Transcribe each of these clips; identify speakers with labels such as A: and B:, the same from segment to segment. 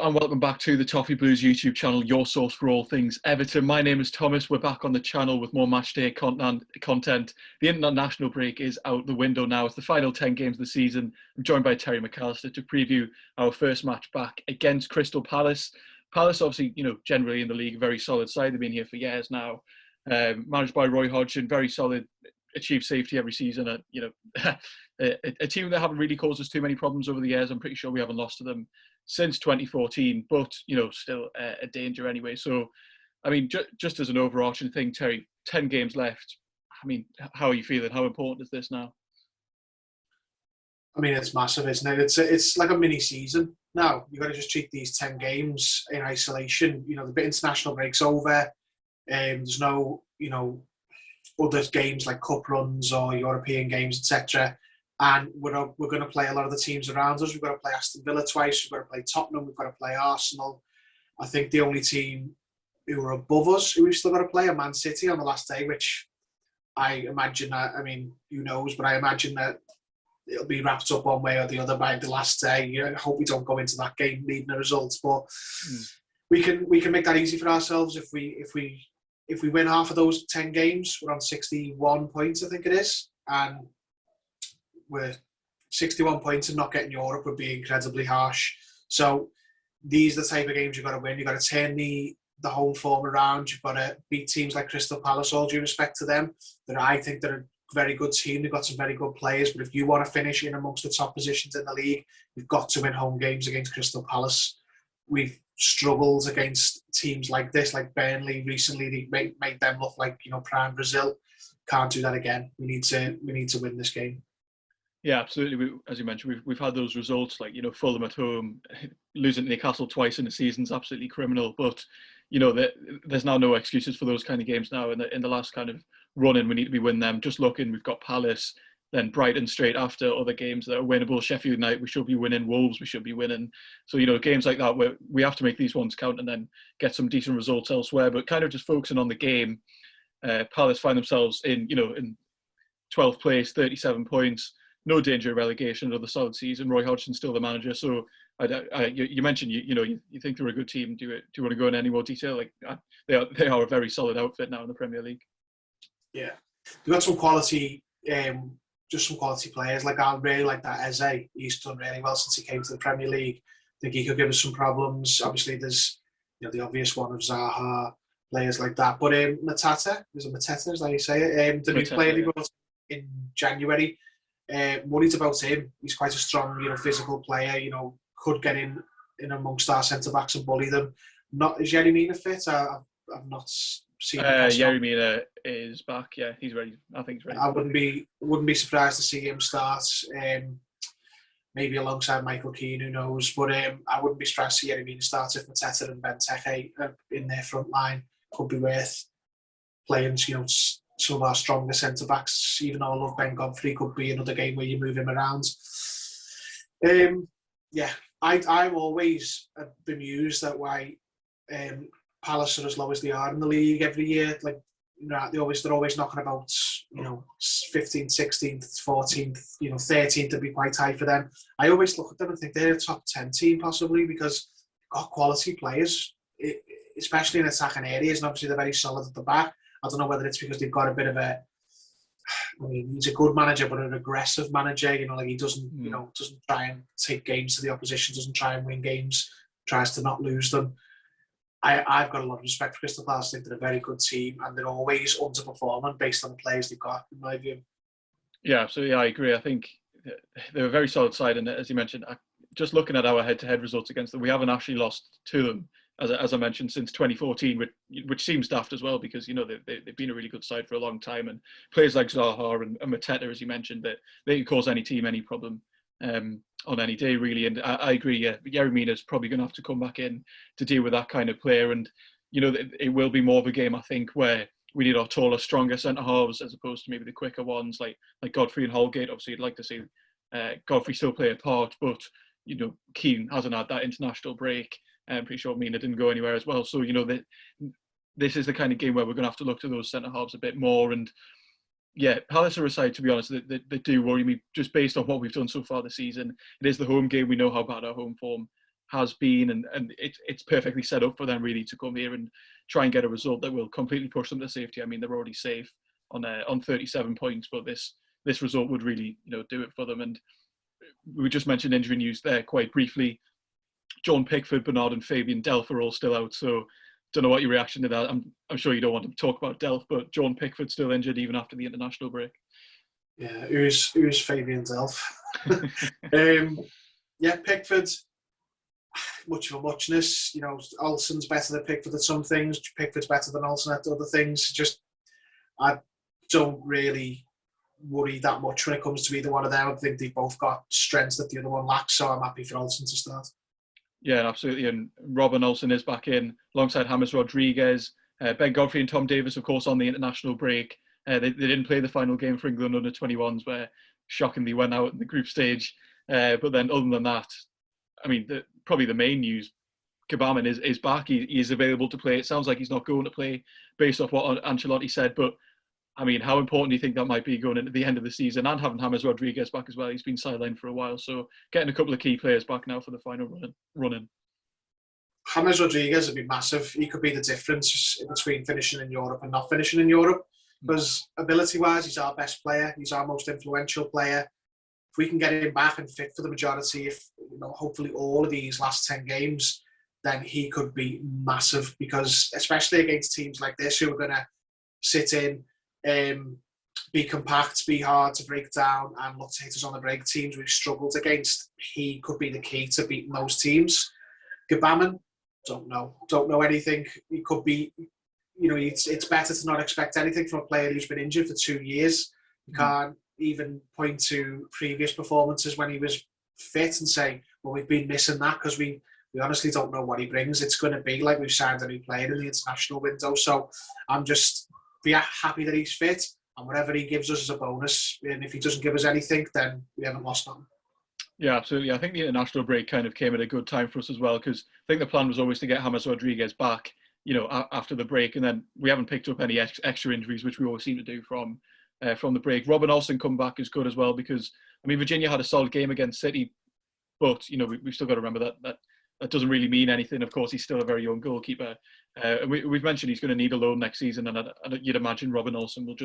A: and welcome back to the Toffee Blues YouTube channel, your source for all things Everton. My name is Thomas. We're back on the channel with more matchday content. The international break is out the window now. It's the final 10 games of the season. I'm joined by Terry McAllister to preview our first match back against Crystal Palace. Palace, obviously, generally in the league, a very solid side. They've been here for years now. Managed by Roy Hodgson, very solid, achieved safety every season. A team that haven't really caused us too many problems over the years. I'm pretty sure we haven't lost to them since 2014, but still a danger anyway. So, I mean, just as an overarching thing, Terry, 10 games left. I mean, how are you feeling? How important is this now?
B: I mean, it's massive, isn't it? It's like a mini season now. You've got to just treat these 10 games in isolation. The international break's over. There's no, other games like cup runs or European games, etc. And we're going to play a lot of the teams around us. We've got to play Aston Villa twice. We've got to play Tottenham. We've got to play Arsenal. I think the only team who are above us who we've still got to play are Man City on the last day, which I imagine that, I mean, who knows, but I imagine that it'll be wrapped up one way or the other by the last day. I hope we don't go into that game needing a result, but we can make that easy for ourselves if we win half of those 10 games. We're on 61 points, I think it is, and we're 61 points and not getting Europe would be incredibly harsh. So these are the type of games you've got to win. You've got to turn the home form around. You've got to beat teams like Crystal Palace, all due respect to them. I think they're a very good team. They've got some very good players. But if you want to finish in amongst the top positions in the league, you've got to win home games against Crystal Palace. We've struggled against teams like this, like Burnley recently. They made them look like prime Brazil. Can't do that again. We need to win this game.
A: Yeah, absolutely. As you mentioned, we've had those results like Fulham at home, losing to Newcastle twice in a season is absolutely criminal. But there's now no excuses for those kind of games now. In the last kind of run-in, we need to be winning them. Just looking, we've got Palace, then Brighton straight after, other games that are winnable. Sheffield United, we should be winning. Wolves, we should be winning. So games like that where we have to make these ones count and then get some decent results elsewhere. But kind of just focusing on the game, Palace find themselves in 12th place, 37 points. No danger of relegation, another solid season. Roy Hodgson's still the manager. So you mentioned you think they're a good team. Do you want to go into any more detail? They are a very solid outfit now in the Premier League.
B: Yeah, they've got some quality, just some quality players. Like I really like that Eze. He's done really well since he came to the Premier League. I think he could give us some problems. Obviously, there's the obvious one of Zaha, players like that. But Mateta, is that how you say it? The new player he brought in January. Worried about him. He's quite a strong, physical player. Could get in amongst our centre backs and bully them. Not is Yeremina fit? I've not seen.
A: Yeremina is back. Yeah, he's ready. I think he's ready.
B: I wouldn't be surprised to see him start. Maybe alongside Michael Keane, who knows? But I wouldn't be surprised to see Yeremina start if Mateta and Benteke in their front line. Could be worth playing. Some of our stronger centre backs, even though I love Ben Godfrey, could be another game where you move him around. I'm always bemused at why Palace are as low as they are in the league every year. Like they're always knocking about 15th, 16th, 14th, 13th to be quite high for them. I always look at them and think they're a top 10 team possibly because they've got quality players, especially in attacking areas, and obviously they're very solid at the back. I don't know whether it's because they've got a bit of he's a good manager, but an aggressive manager. He doesn't, doesn't try and take games to the opposition, doesn't try and win games, tries to not lose them. I've got a lot of respect for Crystal Palace. I think they're a very good team, and they're always underperforming based on the players they've got, in my view.
A: Yeah, absolutely. I agree. I think they're a very solid side, and as you mentioned, just looking at our head-to-head results against them, we haven't actually lost to them. As I mentioned, since 2014, which seems daft as well because they've been a really good side for a long time, and players like Zaha and Mateta, as you mentioned, that they can cause any team any problem on any day really. And I agree. Yeah, Yeremina is probably going to have to come back in to deal with that kind of player, and it will be more of a game I think where we need our taller, stronger centre halves as opposed to maybe the quicker ones like Godfrey and Holgate. Obviously, you'd like to see Godfrey still play a part, but Keane hasn't had that international break. I'm pretty sure Mina didn't go anywhere as well. So, this is the kind of game where we're going to have to look to those centre-halves a bit more. And, yeah, Palace are a side, to be honest, that do worry me just based on what we've done so far this season. It is the home game. We know how bad our home form has been, and it's perfectly set up for them really to come here and try and get a result that will completely push them to safety. I mean, they're already safe on 37 points, but this result would really, do it for them. And we just mentioned injury news there quite briefly. John Pickford, Bernard and Fabian Delph are all still out, so don't know what your reaction to that. I'm sure you don't want to talk about Delph, but John Pickford still injured even after the international break.
B: Yeah, who's Fabian Delph? Yeah, Pickford, much of a muchness. Olsen's better than Pickford at some things. Pickford's better than Olsen at other things. Just, I don't really worry that much when it comes to either one of them. I think they've both got strengths that the other one lacks, so I'm happy for Olsen to start.
A: Yeah, absolutely. And Robin Olsen is back in alongside James Rodriguez. Ben Godfrey and Tom Davies, of course, on the international break. They didn't play the final game for England under 21s, where shockingly went out in the group stage. But then other than that, I mean, probably the main news, Gbamin is back. He is available to play. It sounds like he's not going to play based off what Ancelotti said. But, I mean, how important do you think that might be going into the end of the season and having James Rodriguez back as well? He's been sidelined for a while. So getting a couple of key players back now for the final run-in.
B: James Rodriguez would be massive. He could be the difference between finishing in Europe and not finishing in Europe. Because ability-wise, he's our best player. He's our most influential player. If we can get him back and fit for the majority, hopefully all of these last 10 games, then he could be massive. Because especially against teams like this who are going to sit in, be compact, be hard to break down, and look to hit us on the break, teams we've struggled against, he could be the key to beating those teams. Gbamin, don't know anything. He could be, it's better to not expect anything from a player who's been injured for 2 years. You can't even point to previous performances when he was fit and say, well, we've been missing that, because we honestly don't know what he brings. It's going to be like we've signed a new player in the international window. So I'm just happy that he's fit, and whatever he gives us is a bonus. And if he doesn't give us anything, then we haven't lost nothing.
A: Yeah, absolutely. I think the international break kind of came at a good time for us as well, because I think the plan was always to get James Rodriguez back, after the break, and then we haven't picked up any extra injuries, which we always seem to do from the break. Robin Olsen come back is good as well, because I mean, Virginia had a solid game against City, but we've still got to remember that doesn't really mean anything. Of course, he's still a very young goalkeeper, and we've mentioned he's going to need a loan next season, and you'd imagine Robin Olsen will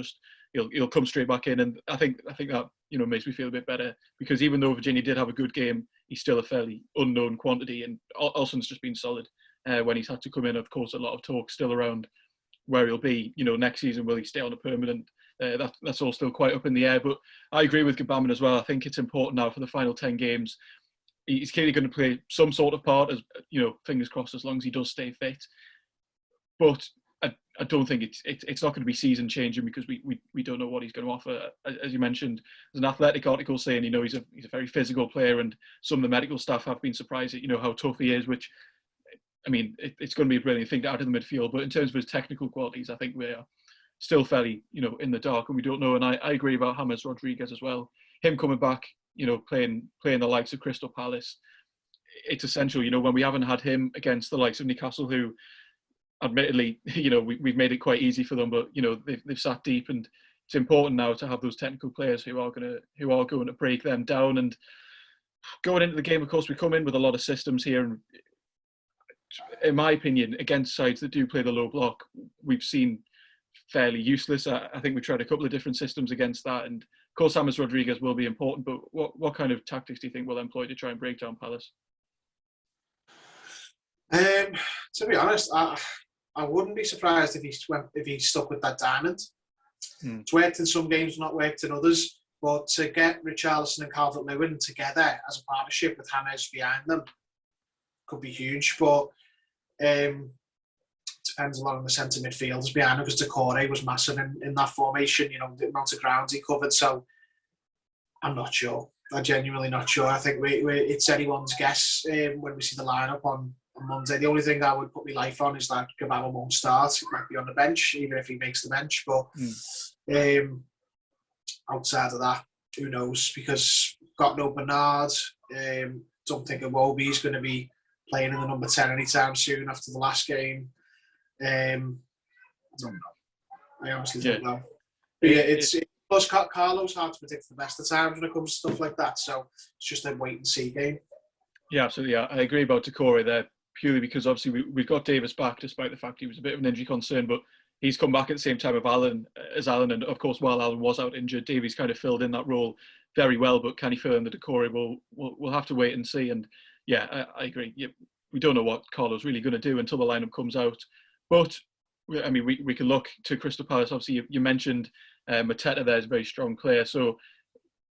A: he'll come straight back in, and I think that makes me feel a bit better, because even though Virginia did have a good game, he's still a fairly unknown quantity, and Olsen's just been solid when he's had to come in. Of course, a lot of talk still around where he'll be, next season. Will he stay on a permanent? That's all still quite up in the air. But I agree with Gbamin as well. I think it's important now for the final 10 games. He's clearly going to play some sort of part, as fingers crossed, as long as he does stay fit. But I don't think it's not going to be season changing, because we don't know what he's going to offer. As you mentioned, there's an Athletic article saying he's a very physical player, and some of the medical staff have been surprised at how tough he is. Which, I mean, it's going to be a brilliant thing to add in the midfield. But in terms of his technical qualities, I think we're still fairly in the dark, and we don't know. And I agree about James Rodriguez as well. Him coming back, playing the likes of Crystal Palace, it's essential. When we haven't had him against the likes of Newcastle, who admittedly, we've made it quite easy for them, but they've sat deep, and it's important now to have those technical players who are going to break them down. And going into the game, of course, we come in with a lot of systems here, and in my opinion, against sides that do play the low block, we've seen fairly useless. I think we tried a couple of different systems against that, and of course, James Rodriguez will be important. But what kind of tactics do you think we'll employ to try and break down Palace?
B: To be honest, I wouldn't be surprised if he stuck with that diamond. It's worked in some games, not worked in others. But to get Richarlison and Calvert-Lewin together as a partnership with James behind them could be huge. But depends a lot on the centre midfielders behind him, because Decore was massive in that formation. The amount of ground he covered. So I'm not sure. I'm genuinely not sure. I think it's anyone's guess when we see the lineup on Monday. The only thing that I would put my life on is that Gbamin won't start. He might be on the bench, even if he makes the bench. But outside of that, who knows? Because got no Bernard. Don't think Iwobi's going to be playing in the number 10 anytime soon after the last game. I don't know. I honestly don't know. But yeah, plus Carlo's hard to predict the best of times when it comes to stuff like that. So it's just a wait and see game.
A: Yeah, absolutely. I agree about Decore there, purely because obviously we've got Davis back, despite the fact he was a bit of an injury concern, but he's come back at the same time of Alan, and of course while Alan was out injured, Davies kind of filled in that role very well. But can he fill in the Decore? We'll have to wait and see. And yeah, I agree. Yeah, we don't know what Carlo's really going to do until the lineup comes out. But I mean, we can look to Crystal Palace. Obviously, you mentioned Mateta there is a very strong player. So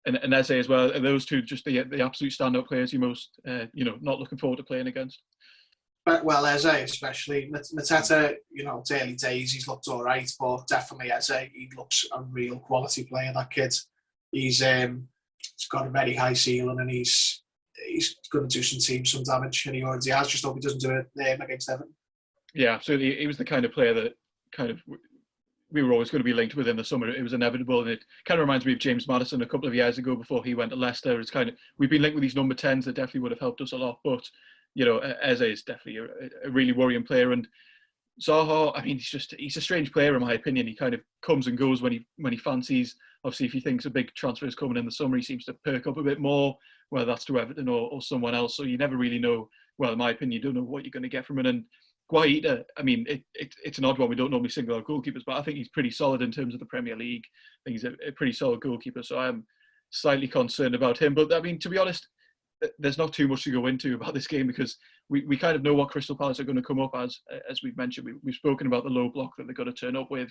A: and Eze as well. Are those two just the absolute standout players you most not looking forward to playing against?
B: But well, Eze especially. Mateta, it's early days. He's looked all right, but definitely Eze. He looks a real quality player. That kid. He's got a very high ceiling, and he's going to do some damage, and he already has. Just hope he doesn't do it against Everton.
A: Yeah, absolutely. He was the kind of player that kind of we were always going to be linked with in the summer. It was inevitable, and it kind of reminds me of James Maddison a couple of years ago before he went to Leicester. It's kind of we've been linked with these number 10s that definitely would have helped us a lot. But Eze is definitely a really worrying player, and Zaha, I mean, he's a strange player in my opinion. He kind of comes and goes when he fancies. Obviously, if he thinks a big transfer is coming in the summer, he seems to perk up a bit more, whether that's to Everton or someone else. So you never really know. Well, in my opinion, you don't know what you're going to get from him. And Guaita, I mean, it's an odd one. We don't normally single out goalkeepers, but I think he's pretty solid in terms of the Premier League. I think he's a pretty solid goalkeeper. So I am slightly concerned about him. But I mean, to be honest, there's not too much to go into about this game because we kind of know what Crystal Palace are going to come up as we've mentioned. We've spoken about the low block that they're going to turn up with.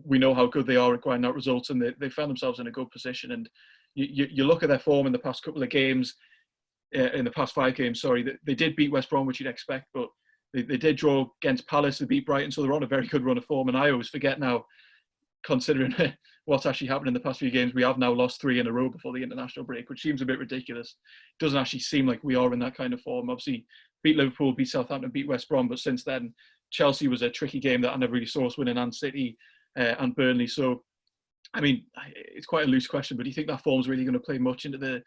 A: We know how good they are at grinding out results, and they found themselves in a good position. And you look at their form in the past couple of games, in the past 5 games, sorry, they did beat West Brom, which you'd expect, but they did draw against Palace, they beat Brighton, so they're on a very good run of form. And I always forget now, considering what's actually happened in the past few games, we have now lost 3 in a row before the international break, which seems a bit ridiculous. It doesn't actually seem like we are in that kind of form. Obviously, beat Liverpool, beat Southampton, beat West Brom, but since then, Chelsea was a tricky game that I never really saw us winning, and City and Burnley. So, I mean, it's quite a loose question, but do you think that form's really going to play much into the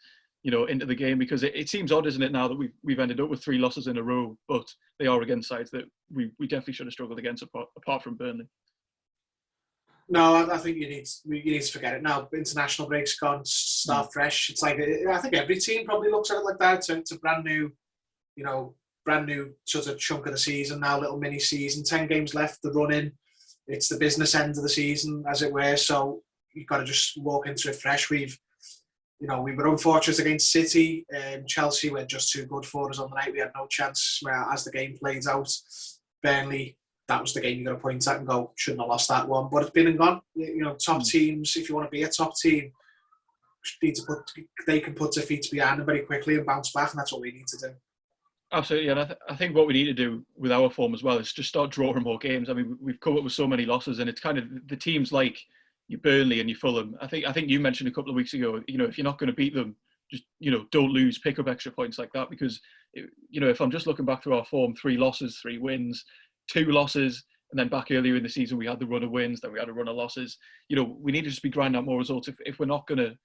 A: game? Because it seems odd, isn't it, now that we've ended up with 3 losses in a row, but they are against sides that we definitely should have struggled against apart from Burnley.
B: No, I think you need to forget it now. International breaks gone, start fresh. It's like I think every team probably looks at it like that. It's a brand new sort of chunk of the season now, little mini season. 10 games left, the run in. It's the business end of the season, as it were. So you've got to just walk into it fresh. We were unfortunate against City. Chelsea were just too good for us on the night. We had no chance as the game played out. Burnley, that was the game you got to point at and go, shouldn't have lost that one. But it's been and gone. Top teams, if you want to be a top team, they can put their feet behind them very quickly and bounce back, and that's what we need to do.
A: Absolutely, and I think what we need to do with our form as well is just start drawing more games. I mean, we've come up with so many losses, and it's kind of the teams like your Burnley and your Fulham. I think you mentioned a couple of weeks ago, if you're not going to beat them, just don't lose, pick up extra points like that. Because if I'm just looking back through our form, 3 losses, 3 wins, 2 losses, and then back earlier in the season we had the run of wins, then we had a run of losses. We need to just be grinding out more results. If we're not going to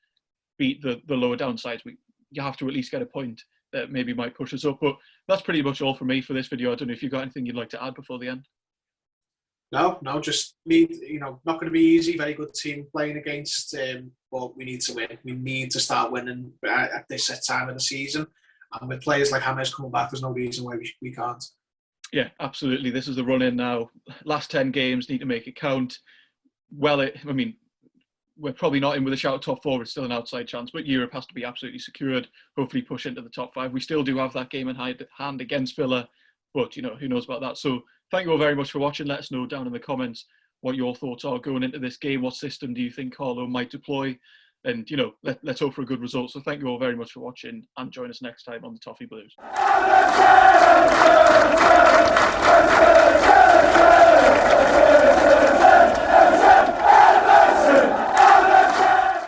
A: beat the lower down sides, you have to at least get a point that maybe might push us up. But that's pretty much all for me for this video. I don't know if you've got anything you'd like to add before the end.
B: No, just not going to be easy. Very good team playing against, but we need to win. We need to start winning at this time of the season. And with players like James coming back, there's no reason why we can't.
A: Yeah, absolutely. This is the run in now. Last 10 games, need to make it count. Well, we're probably not in with a shout top 4. It's still an outside chance, but Europe has to be absolutely secured. Hopefully push into the top 5. We still do have that game in hand against Villa, but who knows about that. So thank you all very much for watching. Let us know down in the comments what your thoughts are going into this game. What system do you think Carlo might deploy? And let's hope for a good result. So thank you all very much for watching, and join us next time on the Toffee Blues.